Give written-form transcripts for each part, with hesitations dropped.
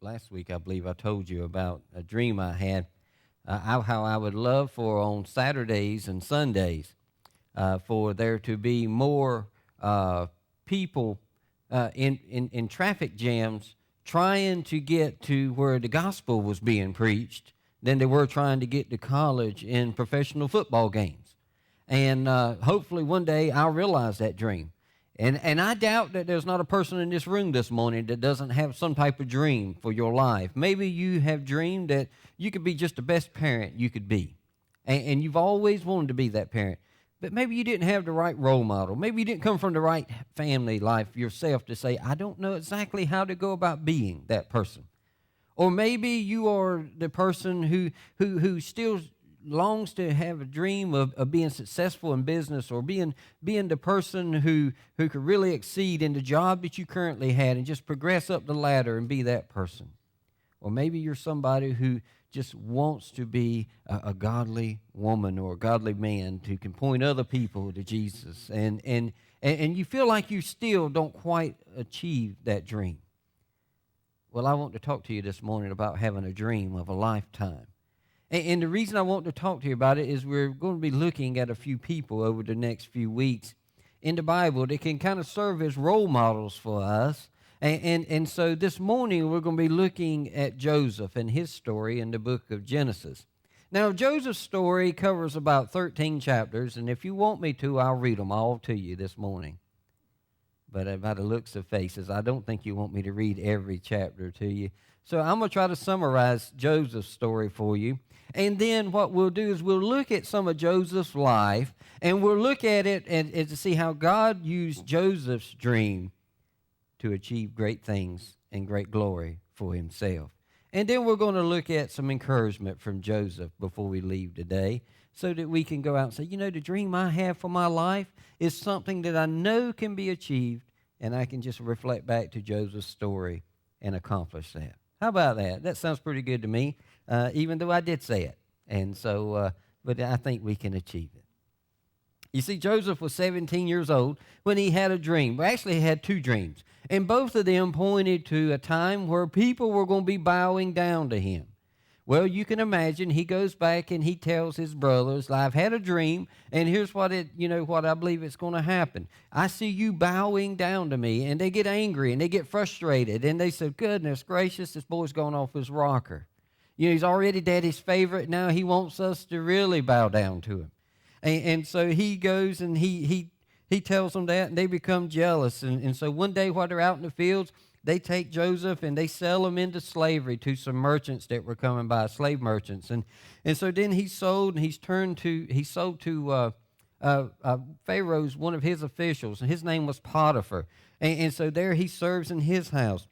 last week, I believe I told you about a dream I had, how I would love for on Saturdays and Sundays for there to be more people in traffic jams trying to get to where the gospel was being preached than they were trying to get to college in professional football games. And hopefully one day I'll realize that dream. And I doubt that there's not a person in this room this morning that doesn't have some type of dream for your life. Maybe you have dreamed that you could be just the best parent you could be. And you've always wanted to be that parent. But maybe you didn't have the right role model. Maybe you didn't come from the right family life yourself to say, I don't know exactly how to go about being that person. Or maybe you are the person who still longs to have a dream of being successful in business, or being the person who could really exceed in the job that you currently had and just progress up the ladder and be that person. Or maybe you're somebody who just wants to be a godly woman or a godly man who can point other people to Jesus. And you feel like you still don't quite achieve that dream. Well, I want to talk to you this morning about having a dream of a lifetime. And the reason I want to talk to you about it is we're going to be looking at a few people over the next few weeks in the Bible that can kind of serve as role models for us. And so this morning we're going to be looking at Joseph and his story in the book of Genesis. Now, Joseph's story covers about 13 chapters, and if you want me to, I'll read them all to you this morning. But by the looks of faces, I don't think you want me to read every chapter to you. So I'm going to try to summarize Joseph's story for you. And then what we'll do is we'll look at some of Joseph's life, and we'll look at it and to see how God used Joseph's dream to achieve great things and great glory for himself. And then we're going to look at some encouragement from Joseph before we leave today, so that we can go out and say, the dream I have for my life is something that I know can be achieved, and I can just reflect back to Joseph's story and accomplish that. How about that? That sounds pretty good to me, even though I did say it. And so, but I think we can achieve it. You see, Joseph was 17 years old when he had a dream. Well, actually, he had two dreams, and both of them pointed to a time where people were going to be bowing down to him. Well, you can imagine he goes back and he tells his brothers, I've had a dream, and here's what what I believe is going to happen. I see you bowing down to me, and they get angry and they get frustrated, and they say, goodness gracious, this boy's gone off his rocker. He's already daddy's favorite. Now he wants us to really bow down to him. And so he goes and he tells them that, and they become jealous. And so one day while they're out in the fields, they take Joseph and they sell him into slavery to some merchants that were coming by, slave merchants. And so then he's sold, and he's sold to Pharaoh's, one of his officials, and his name was Potiphar. And so there he serves in his house.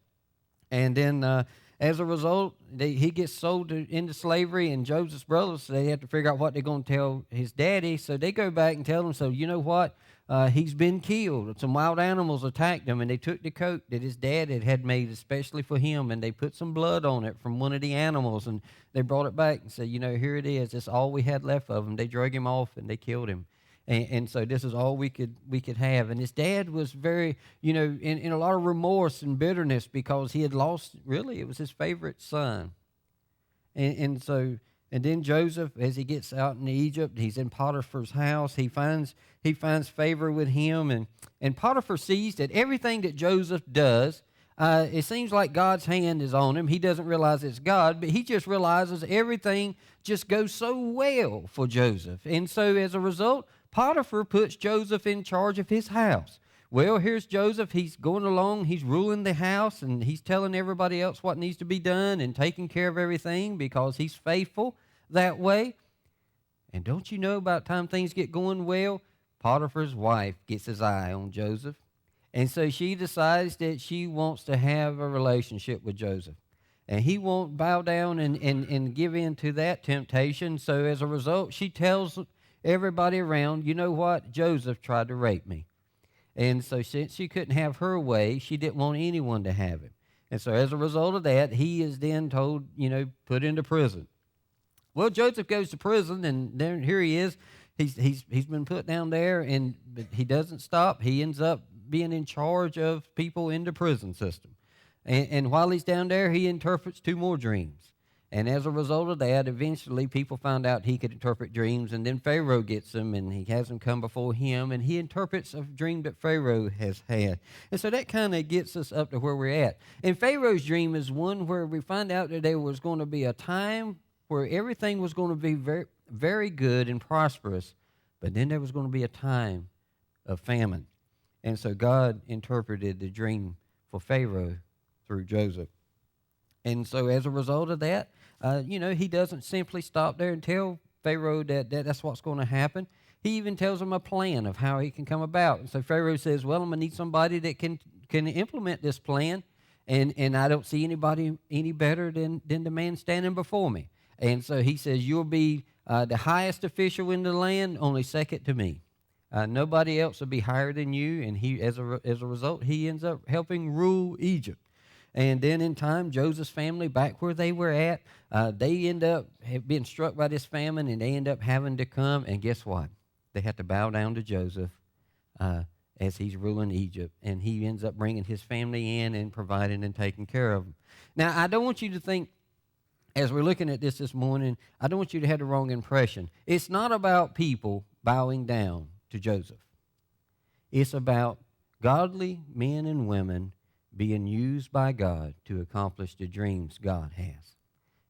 And then as a result, he gets sold into slavery, and Joseph's brothers, they have to figure out what they're going to tell his daddy. So they go back and tell him, so you know what? He's been killed. Some wild animals attacked him, and they took the coat that his dad had made especially for him, and they put some blood on it from one of the animals, and they brought it back and said, here it is. It's all we had left of him. They drug him off, and they killed him. And so this is all we could have. And his dad was very, in a lot of remorse and bitterness because he had lost, really, it was his favorite son. And then Joseph, as he gets out in Egypt, he's in Potiphar's house. He finds favor with him, and Potiphar sees that everything that Joseph does, it seems like God's hand is on him. He doesn't realize it's God, but he just realizes everything just goes so well for Joseph. And so as a result, Potiphar puts Joseph in charge of his house. Well, here's Joseph. He's going along. He's ruling the house, and he's telling everybody else what needs to be done and taking care of everything because he's faithful that way. And don't you know, about the time things get going well, Potiphar's wife gets his eye on Joseph. And so she decides that she wants to have a relationship with Joseph. And he won't bow down and give in to that temptation. So as a result, she tells everybody around, you know what? Joseph tried to rape me. And so since she couldn't have her way, she didn't want anyone to have him. And so as a result of that, he is then told, put into prison. Well, Joseph goes to prison, and there, here he is. He's been put down there, but he doesn't stop. He ends up being in charge of people in the prison system. And while he's down there, he interprets 2 more dreams. And as a result of that, eventually people found out he could interpret dreams, and then Pharaoh gets them, and he has them come before him, and he interprets a dream that Pharaoh has had. And so that kind of gets us up to where we're at. And Pharaoh's dream is one where we find out that there was going to be a time where everything was going to be very, very good and prosperous, but then there was going to be a time of famine. And so God interpreted the dream for Pharaoh through Joseph. And so as a result of that, he doesn't simply stop there and tell Pharaoh that that's what's going to happen. He even tells him a plan of how he can come about. And so Pharaoh says, well, I'm going to need somebody that can implement this plan. And I don't see anybody any better than the man standing before me. And so he says, you'll be the highest official in the land, only second to me. Nobody else will be higher than you. And he, as a result, he ends up helping rule Egypt. And then in time, Joseph's family, back where they were at, they end up being struck by this famine, and they end up having to come. And guess what? They have to bow down to Joseph as he's ruling Egypt. And he ends up bringing his family in and providing and taking care of them. Now, I don't want you to think, as we're looking at this morning, I don't want you to have the wrong impression. It's not about people bowing down to Joseph. It's about godly men and women being used by God to accomplish the dreams God has.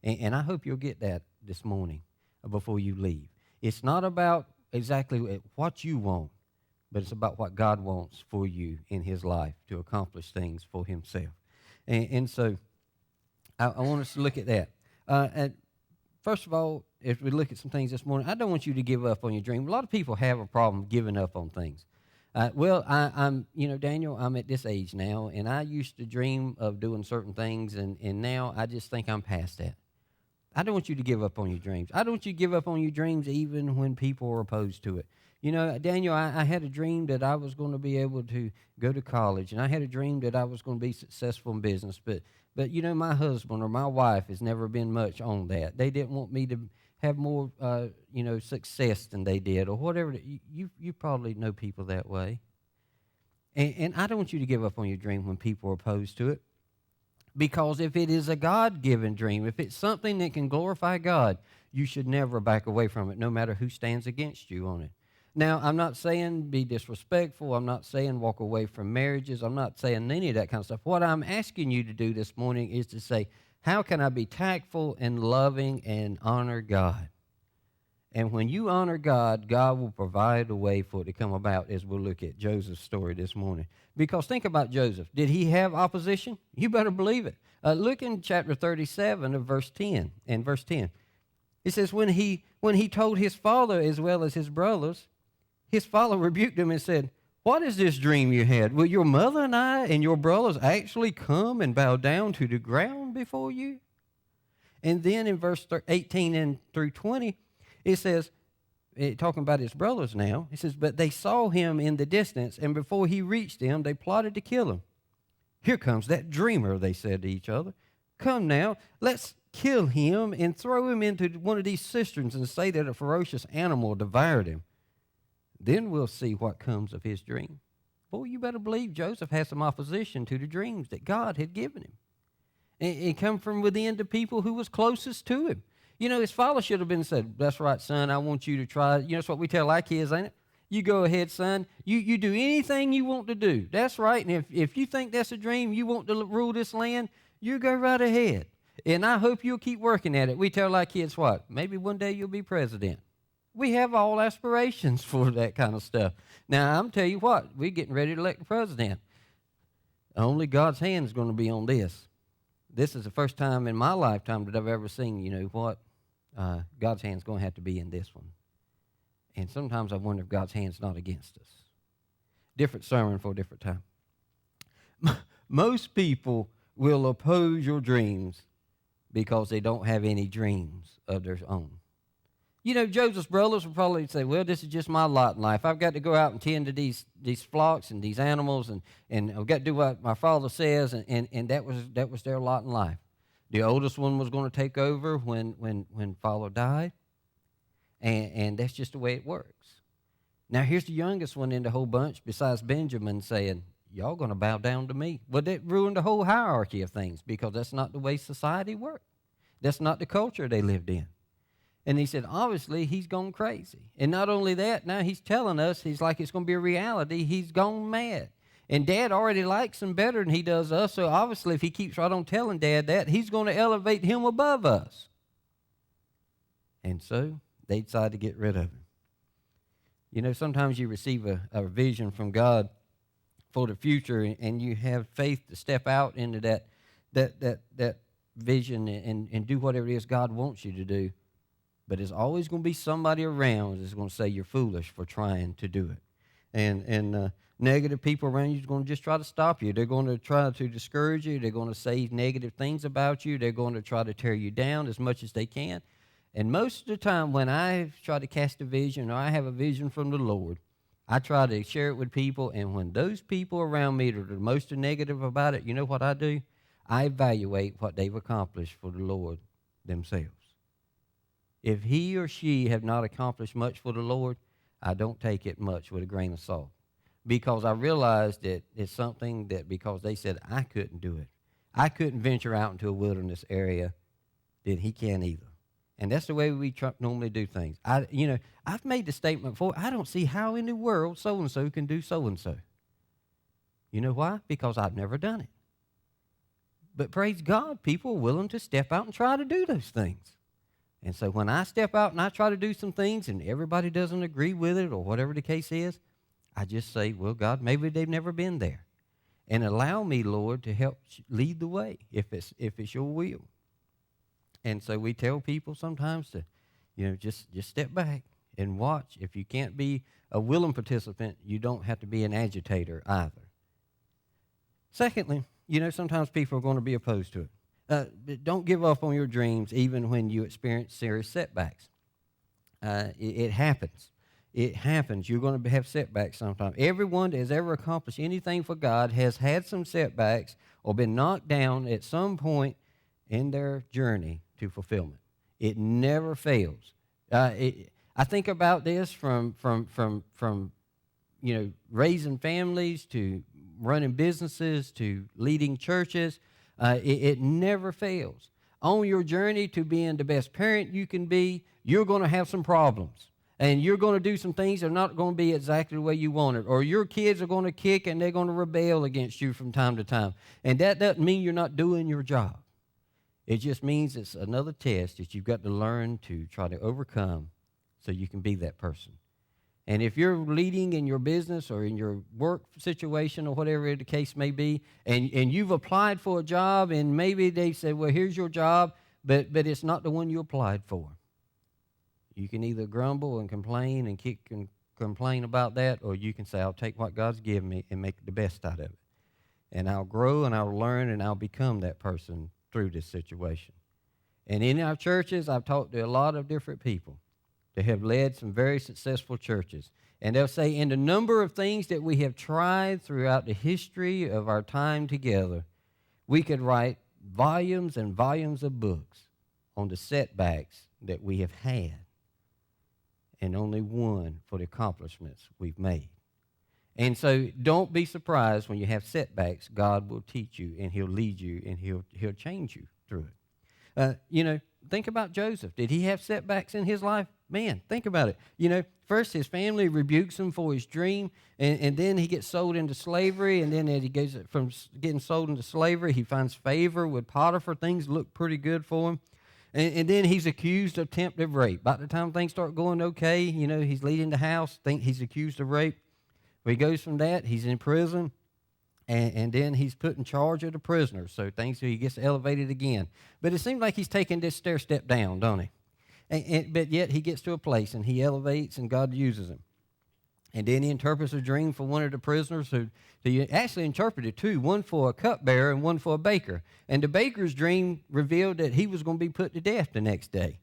And I hope you'll get that this morning before you leave. It's not about exactly what you want, but it's about what God wants for you in his life to accomplish things for himself. And so I want us to look at that. And first of all, if we look at some things this morning, I don't want you to give up on your dream. A lot of people have a problem giving up on things. I'm Daniel, I'm at this age now, and I used to dream of doing certain things, and now I just think I'm past that. I don't want you to give up on your dreams. I don't want you to give up on your dreams even when people are opposed to it. Daniel, I had a dream that I was going to be able to go to college, and I had a dream that I was going to be successful in business, but my husband or my wife has never been much on that. They didn't want me to have more, success than they did, or whatever. You probably know people that way. And I don't want you to give up on your dream when people are opposed to it, because if it is a God-given dream, if it's something that can glorify God, you should never back away from it, no matter who stands against you on it. Now, I'm not saying be disrespectful. I'm not saying walk away from marriages. I'm not saying any of that kind of stuff. What I'm asking you to do this morning is to say, how can I be tactful and loving and honor God? And when you honor God, God will provide a way for it to come about, as we'll look at Joseph's story this morning. Because think about Joseph. Did he have opposition? You better believe it. Look in chapter 37 of verse 10. And verse 10, it says, when he told his father as well as his brothers, his father rebuked him and said, what is this dream you had? Will your mother and I and your brothers actually come and bow down to the ground before you? And then in verse 18 and through 20, it says, talking about his brothers now, it says, but they saw him in the distance, and before he reached them, they plotted to kill him. Here comes that dreamer, they said to each other. Come now, let's kill him and throw him into one of these cisterns and say that a ferocious animal devoured him. Then we'll see what comes of his dream. Boy, you better believe Joseph had some opposition to the dreams that God had given him. It come from within the people who was closest to him. His father should have been said, that's right, son, I want you to try. That's what we tell our kids, ain't it? You go ahead, son. You do anything you want to do. That's right. And if you think that's a dream, you want to rule this land, you go right ahead. And I hope you'll keep working at it. We tell our kids what? Maybe one day you'll be president. We have all aspirations for that kind of stuff. Now, I'm telling you what, we're getting ready to elect the president. Only God's hand is going to be on this. This is the first time in my lifetime that I've ever seen, God's hand's going to have to be in this one. And sometimes I wonder if God's hand's not against us. Different sermon for a different time. Most people will oppose your dreams because they don't have any dreams of their own. Joseph's brothers would probably say, well, this is just my lot in life. I've got to go out and tend to these flocks and these animals, and I've got to do what my father says, and that was their lot in life. The oldest one was going to take over when father died, and that's just the way it works. Now, here's the youngest one in the whole bunch, besides Benjamin, saying, y'all going to bow down to me. Well, that ruined the whole hierarchy of things because that's not the way society worked. That's not the culture they lived in. And he said, obviously, he's gone crazy. And not only that, now he's telling us, he's like it's going to be a reality, he's gone mad. And Dad already likes him better than he does us, so obviously if he keeps right on telling Dad that, he's going to elevate him above us. And so they decided to get rid of him. You know, sometimes you receive a vision from God for the future, and you have faith to step out into that vision and do whatever it is God wants you to do. But there's always going to be somebody around that's going to say you're foolish for trying to do it. And negative people around you are going to just try to stop you. They're going to try to discourage you. They're going to say negative things about you. They're going to try to tear you down as much as they can. And most of the time when I try to cast a vision or I have a vision from the Lord, I try to share it with people. And when those people around me are the most negative about it, you know what I do? I evaluate what they've accomplished for the Lord themselves. If he or she have not accomplished much for the Lord, I don't take it much with a grain of salt. Because I realized that it's something that because they said I couldn't do it, I couldn't venture out into a wilderness area, then he can't either. And that's the way we normally do things. I've made the statement before, I don't see how in the world so-and-so can do so-and-so. You know why? Because I've never done it. But praise God, people are willing to step out and try to do those things. And so when I step out and I try to do some things and everybody doesn't agree with it or whatever the case is, I just say, well, God, maybe they've never been there. And allow me, Lord, to help lead the way if it's your will. And so we tell people sometimes to, just step back and watch. If you can't be a willing participant, you don't have to be an agitator either. Secondly, sometimes people are going to be opposed to it. Don't give up on your dreams even when you experience serious setbacks. It happens. It happens. You're going to have setbacks sometimes. Everyone that has ever accomplished anything for God has had some setbacks or been knocked down at some point in their journey to fulfillment. It never fails. I think about this from raising families to running businesses to leading churches. It never fails. On your journey to being the best parent you can be, you're going to have some problems. And you're going to do some things that are not going to be exactly the way you want it. Or your kids are going to kick and they're going to rebel against you from time to time. And that doesn't mean you're not doing your job. It just means it's another test that you've got to learn to try to overcome so you can be that person. And if you're leading in your business or in your work situation or whatever the case may be, and you've applied for a job and maybe they say, well, here's your job, but it's not the one you applied for. You can either grumble and complain and kick and complain about that, or you can say, I'll take what God's given me and make the best out of it. And I'll grow and I'll learn and I'll become that person through this situation. And in our churches, I've talked to a lot of different people that have led some very successful churches. And they'll say, in the number of things that we have tried throughout the history of our time together, we could write volumes and volumes of books on the setbacks that we have had, and only one for the accomplishments we've made. And so don't be surprised when you have setbacks. God will teach you, and he'll lead you, and he'll change you through it. Think about Joseph. Did he have setbacks in his life? Man, think about it. First his family rebukes him for his dream, and then he gets sold into slavery, and then as he goes from getting sold into slavery, he finds favor with Potiphar. Things look pretty good for him. And then he's accused of attempted rape. By the time things start going okay, he's leading the house, he's accused of rape. Well, he goes from that, he's in prison, and then he's put in charge of the prisoners. So he gets elevated again. But it seems like he's taking this stair step down, don't he? But yet he gets to a place, and he elevates, and God uses him. And then he interprets a dream for one of the prisoners who he actually interpreted two, one for a cupbearer and one for a baker. And the baker's dream revealed that he was going to be put to death the next day.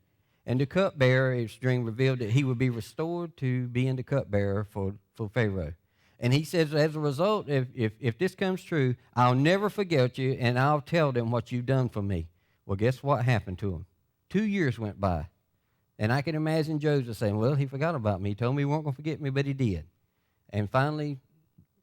And the cupbearer's dream revealed that he would be restored to being the cupbearer for Pharaoh. And he says, as a result, if this comes true, I'll never forget you, and I'll tell them what you've done for me. Well, guess what happened to him? 2 years went by. And I can imagine Joseph saying, well, he forgot about me. He told me he weren't going to forget me, but he did. And finally,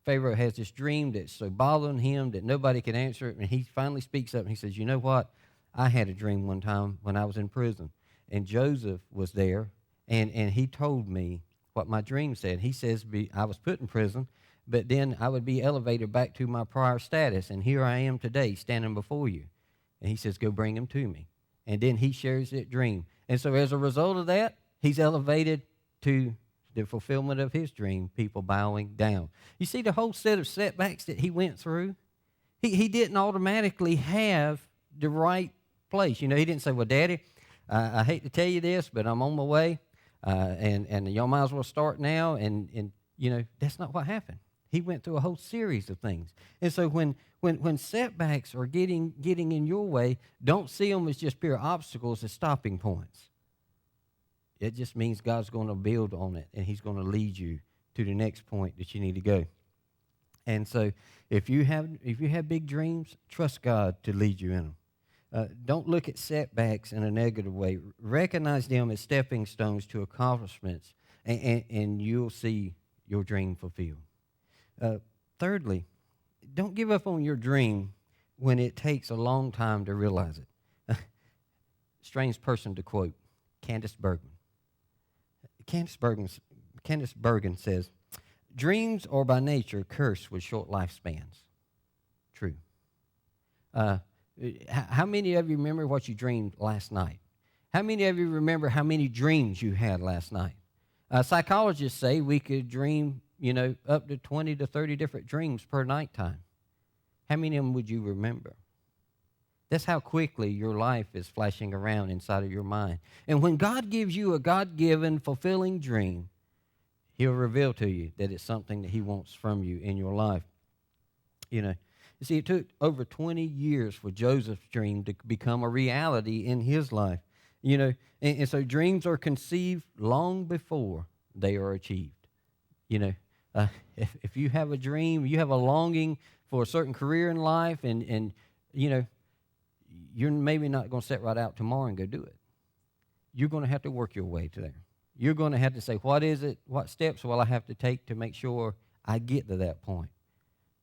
Pharaoh has this dream that's so bothering him that nobody can answer it, and he finally speaks up and he says, you know what? I had a dream one time when I was in prison, and Joseph was there, and he told me what my dream said. He says I was put in prison, but then I would be elevated back to my prior status, and here I am today standing before you. And he says, go bring him to me. And then he shares that dream. And so as a result of that, he's elevated to the fulfillment of his dream, people bowing down. You see the whole set of setbacks that he went through? He didn't automatically have the right place. You know, he didn't say, well, Daddy, I hate to tell you this, but I'm on my way, and y'all might as well start now. And you know, that's not what happened. He went through a whole series of things. And so when setbacks are getting in your way, don't see them as just pure obstacles, as stopping points. It just means God's going to build on it, and he's going to lead you to the next point that you need to go. And so if you have big dreams, trust God to lead you in them. Don't look at setbacks in a negative way. Recognize them as stepping stones to accomplishments, and you'll see your dream fulfilled. Thirdly, don't give up on your dream when it takes a long time to realize it. Strange person to quote, Candace Bergen. Candace Bergen says, dreams are by nature cursed with short lifespans. True. How many of you remember what you dreamed last night? How many of you remember how many dreams you had last night? Psychologists say we could dream, up to 20 to 30 different dreams per nighttime. How many of them would you remember? That's how quickly your life is flashing around inside of your mind. And when God gives you a God-given, fulfilling dream, he'll reveal to you that it's something that he wants from you in your life. You see, it took over 20 years for Joseph's dream to become a reality in his life. And so dreams are conceived long before they are achieved. If you have a dream, you have a longing for a certain career in life, and you're maybe not going to set right out tomorrow and go do it. You're going to have to work your way to there. You're going to have to say, what is it? What steps will I have to take to make sure I get to that point?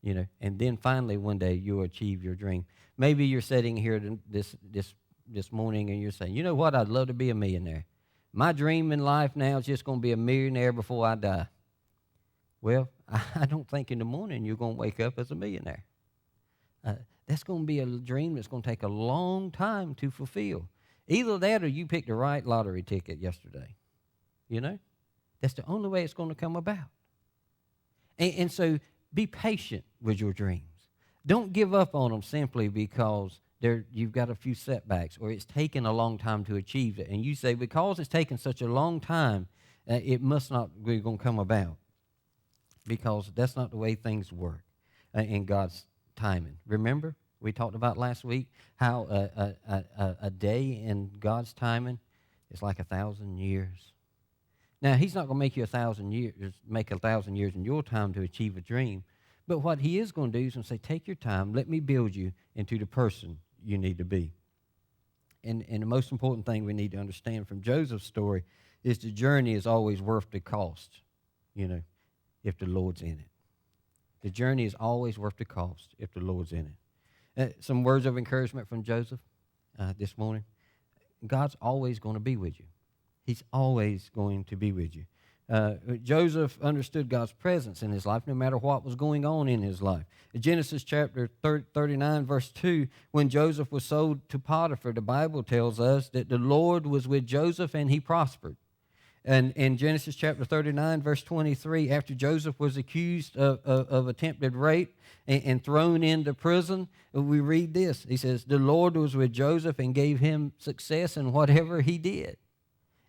And then finally one day you'll achieve your dream. Maybe you're sitting here this morning and you're saying, you know what? I'd love to be a millionaire. My dream in life now is just going to be a millionaire before I die. Well, I don't think in the morning you're going to wake up as a millionaire. That's going to be a dream that's going to take a long time to fulfill. Either that or you picked the right lottery ticket yesterday. That's the only way it's going to come about. And so be patient with your dreams. Don't give up on them simply because you've got a few setbacks or it's taken a long time to achieve it. And you say, because it's taken such a long time, it must not be going to come about. Because that's not the way things work in God's timing. Remember, we talked about last week how a day in God's timing is like 1,000 years. Now, he's not going to make you 1,000 years, make 1,000 years in your time to achieve a dream. But what he is going to do is going to say, take your time, let me build you into the person you need to be. And the most important thing we need to understand from Joseph's story is the journey is always worth the cost, if the Lord's in it. The journey is always worth the cost if the Lord's in it. Some words of encouragement from Joseph this morning. God's always going to be with you. He's always going to be with you. Joseph understood God's presence in his life no matter what was going on in his life. In Genesis chapter 39, verse 2, when Joseph was sold to Potiphar, the Bible tells us that the Lord was with Joseph and he prospered. And in Genesis chapter 39, verse 23, after Joseph was accused of attempted rape and thrown into prison, we read this. He says, the Lord was with Joseph and gave him success in whatever he did.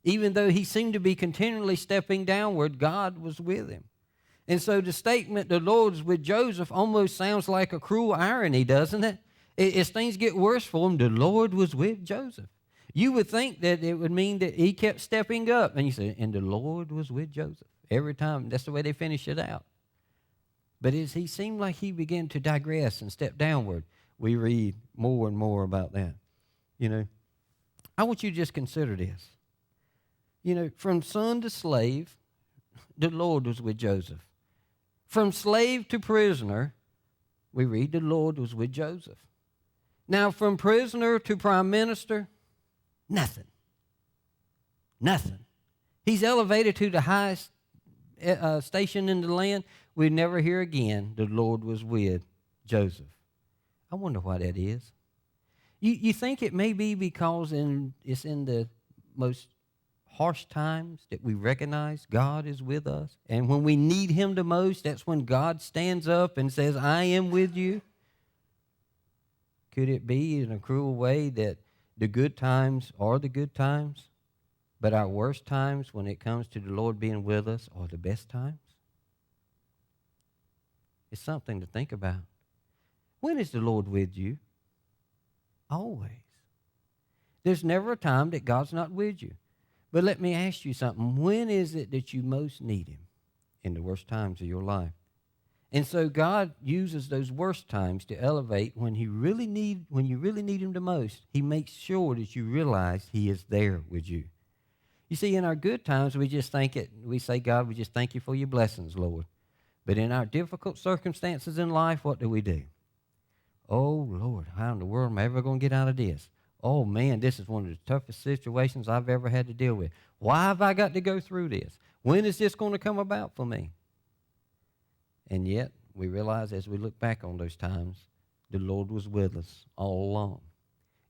Even though he seemed to be continually stepping downward, God was with him. And so the statement, the Lord is with Joseph, almost sounds like a cruel irony, doesn't it? As things get worse for him, the Lord was with Joseph. You would think that it would mean that he kept stepping up. And you say, and the Lord was with Joseph. Every time, that's the way they finish it out. But as he seemed like he began to digress and step downward, we read more and more about that. I want you to just consider this. From son to slave, the Lord was with Joseph. From slave to prisoner, we read the Lord was with Joseph. Now, from prisoner to prime minister, nothing. Nothing. He's elevated to the highest station in the land. We never hear again the Lord was with Joseph. I wonder why that is. You think it may be because it's in the most harsh times that we recognize God is with us. And when we need him the most, that's when God stands up and says, I am with you. Could it be in a cruel way that the good times are the good times, but our worst times when it comes to the Lord being with us are the best times? It's something to think about. When is the Lord with you? Always. There's never a time that God's not with you. But let me ask you something. When is it that you most need him? In the worst times of your life. And so God uses those worst times to elevate when you really need him the most. He makes sure that you realize he is there with you. You see, in our good times, we say, God, we just thank you for your blessings, Lord. But in our difficult circumstances in life, what do? Oh, Lord, how in the world am I ever going to get out of this? Oh, man, this is one of the toughest situations I've ever had to deal with. Why have I got to go through this? When is this going to come about for me? And yet, we realize as we look back on those times, the Lord was with us all along.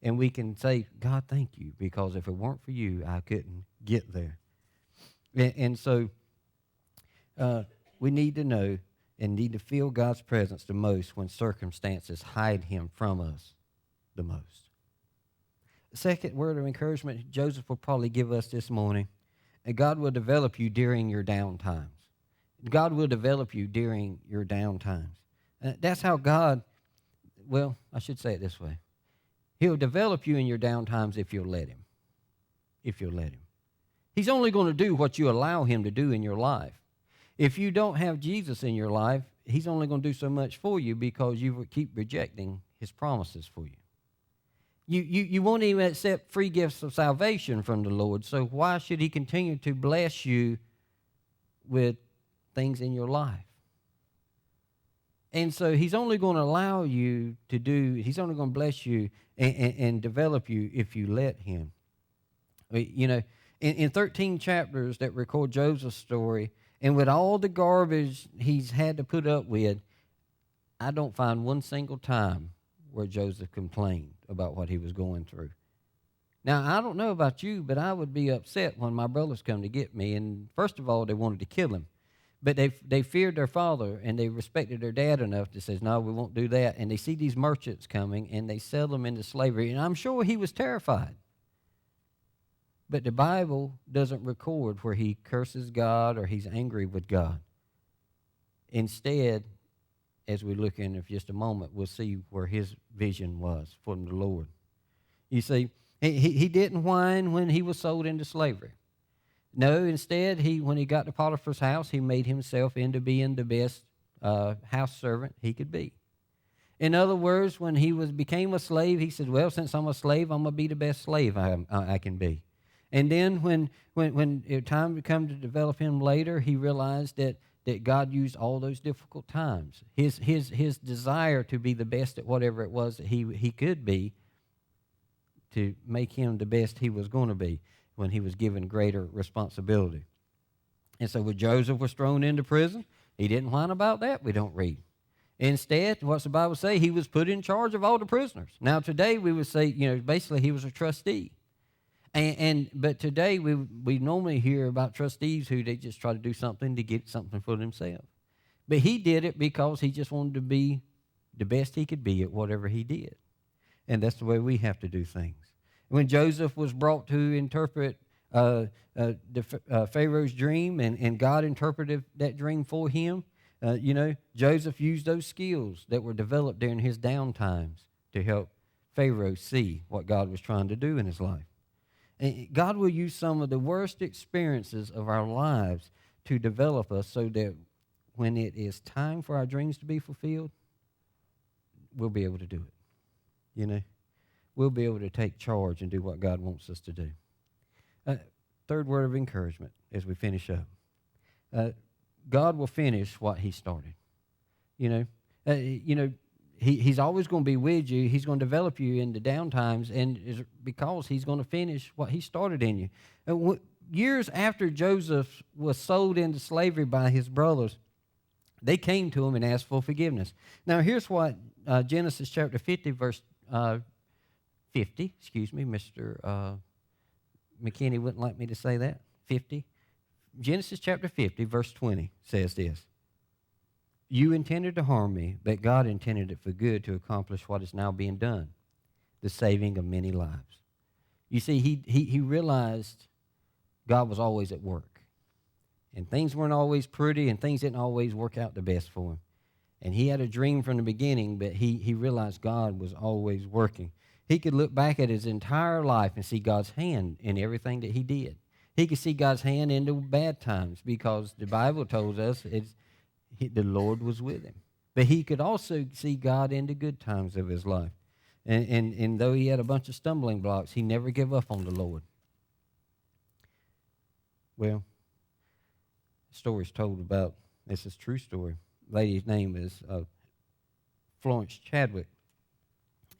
And we can say, God, thank you, because if it weren't for you, I couldn't get there. And so we need to know and need to feel God's presence the most when circumstances hide him from us the most. The second word of encouragement Joseph will probably give us this morning, and God will develop you during your down times. God will develop you during your down times. That's how God, I should say it this way. He'll develop you in your down times if you'll let him. If you'll let him. He's only going to do what you allow him to do in your life. If you don't have Jesus in your life, he's only going to do so much for you because you keep rejecting his promises for you. You won't even accept free gifts of salvation from the Lord, so why should he continue to bless you with things in your life? And so he's only going to allow you he's only going to bless you and develop you if you let him. You know, in 13 chapters that record Joseph's story, and with all the garbage he's had to put up with, I don't find one single time where Joseph complained about what he was going through. Now, I don't know about you, but I would be upset when my brothers come to get me, and first of all, they wanted to kill him. But they feared their father, and they respected their dad enough to say, no, we won't do that. And they see these merchants coming, and they sell them into slavery. And I'm sure he was terrified. But the Bible doesn't record where he curses God or he's angry with God. Instead, as we look in just a moment, we'll see where his vision was from the Lord. You see, he didn't whine when he was sold into slavery. No, instead, when he got to Potiphar's house, he made himself into being the best house servant he could be. In other words, when he became a slave, he said, well, since I'm a slave, I'm going to be the best slave I can be. And then when it time to come to develop him later, he realized that God used all those difficult times. His desire to be the best at whatever it was that he could be, to make him the best he was going to be when he was given greater responsibility. And so when Joseph was thrown into prison, he didn't whine about that, we don't read. Instead, what's the Bible say? He was put in charge of all the prisoners. Now today we would say, basically he was a trustee. But today we normally hear about trustees who they just try to do something to get something for themselves. But he did it because he just wanted to be the best he could be at whatever he did. And that's the way we have to do things. When Joseph was brought to interpret Pharaoh's dream, and God interpreted that dream for him, Joseph used those skills that were developed during his down times to help Pharaoh see what God was trying to do in his life. And God will use some of the worst experiences of our lives to develop us so that when it is time for our dreams to be fulfilled, we'll be able to do it. We'll be able to take charge and do what God wants us to do. Third word of encouragement as we finish up. God will finish what he started. You know, he's always going to be with you. He's going to develop you in the down times, and it's because he's going to finish what he started in you. And years after Joseph was sold into slavery by his brothers, they came to him and asked for forgiveness. Now, here's what Genesis chapter 50, verse 50, excuse me, Mr. McKinney wouldn't like me to say that, 50. Genesis chapter 50, verse 20 says this. You intended to harm me, but God intended it for good to accomplish what is now being done, the saving of many lives. You see, he realized God was always at work. And things weren't always pretty, and things didn't always work out the best for him. And he had a dream from the beginning, but he realized God was always working. He could look back at his entire life and see God's hand in everything that he did. He could see God's hand in the bad times because the Bible tells us the Lord was with him. But he could also see God in the good times of his life. And though he had a bunch of stumbling blocks, he never gave up on the Lord. Well, the story's told about, this is a true story. The lady's name is Florence Chadwick.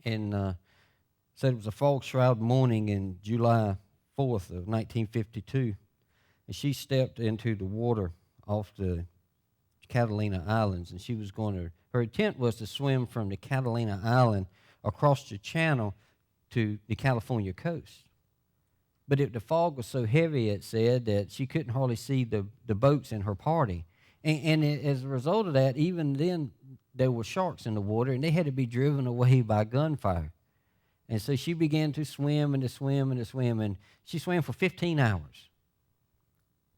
And said it was a fog shroud morning in July 4th of 1952. And she stepped into the water off the Catalina Islands, and she was her intent was to swim from the Catalina Island across the channel to the California coast. But the fog was so heavy, it said, that she couldn't hardly see the boats in her party. And as a result of that, even then, there were sharks in the water, and they had to be driven away by gunfire. And so she began to swim and to swim and to swim, and she swam for 15 hours.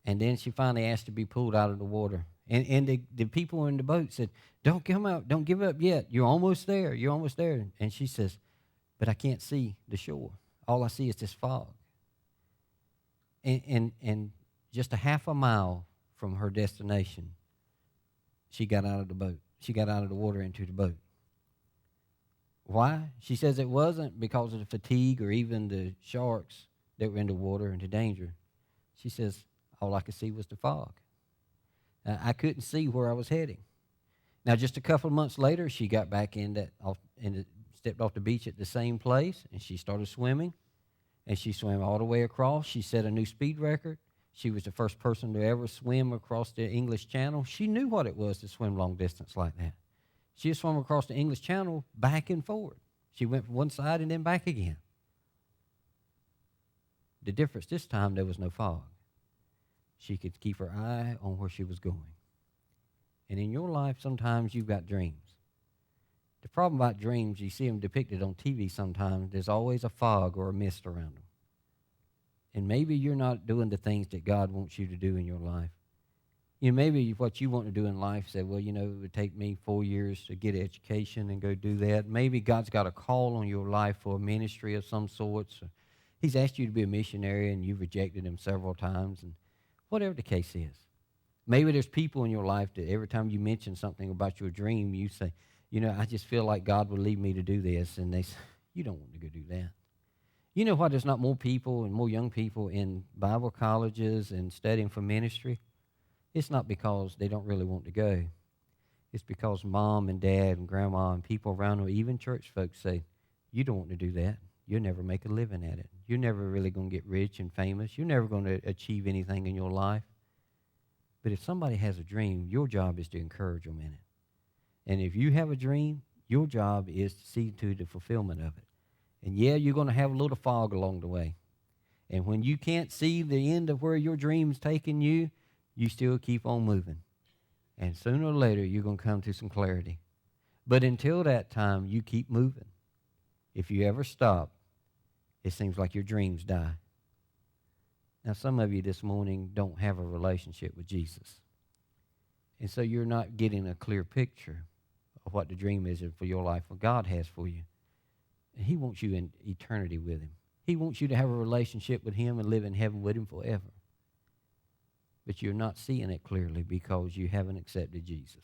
And then she finally asked to be pulled out of the water. And the people in the boat said, don't come out, don't give up yet. You're almost there, you're almost there. And she says, but I can't see the shore. All I see is this fog. And just a half a mile from her destination, she got out of the boat. She got out of the water into the boat. Why? She says it wasn't because of the fatigue or even the sharks that were in the water and the danger. She says, all I could see was the fog. I couldn't see where I was heading. Now, just a couple of months later, she got back stepped off the beach at the same place, and she started swimming, and she swam all the way across. She set a new speed record. She was the first person to ever swim across the English Channel. She knew what it was to swim long distance like that. She swam across the English Channel back and forward. She went from one side and then back again. The difference this time, there was no fog. She could keep her eye on where she was going. And in your life, sometimes you've got dreams. The problem about dreams, you see them depicted on TV sometimes, there's always a fog or a mist around them. And maybe you're not doing the things that God wants you to do in your life. You know, maybe what you want to do in life, say, well, it would take me 4 years to get an education and go do that. Maybe God's got a call on your life for a ministry of some sort. So he's asked you to be a missionary and you've rejected him several times. And whatever the case is. Maybe there's people in your life that every time you mention something about your dream, you say, I just feel like God would lead me to do this. And they say, you don't want to go do that. You know why there's not more people and more young people in Bible colleges and studying for ministry? It's not because they don't really want to go. It's because mom and dad and grandma and people around them, even church folks say, you don't want to do that. You'll never make a living at it. You're never really going to get rich and famous. You're never going to achieve anything in your life. But if somebody has a dream, your job is to encourage them in it. And if you have a dream, your job is to see to the fulfillment of it. And yeah, you're going to have a little fog along the way. And when you can't see the end of where your dream's taking you, you still keep on moving. And sooner or later, you're going to come to some clarity. But until that time, you keep moving. If you ever stop, it seems like your dreams die. Now, some of you this morning don't have a relationship with Jesus. And so you're not getting a clear picture of what the dream is for your life, what God has for you. And he wants you in eternity with him. He wants you to have a relationship with him and live in heaven with him forever. But you're not seeing it clearly because you haven't accepted Jesus.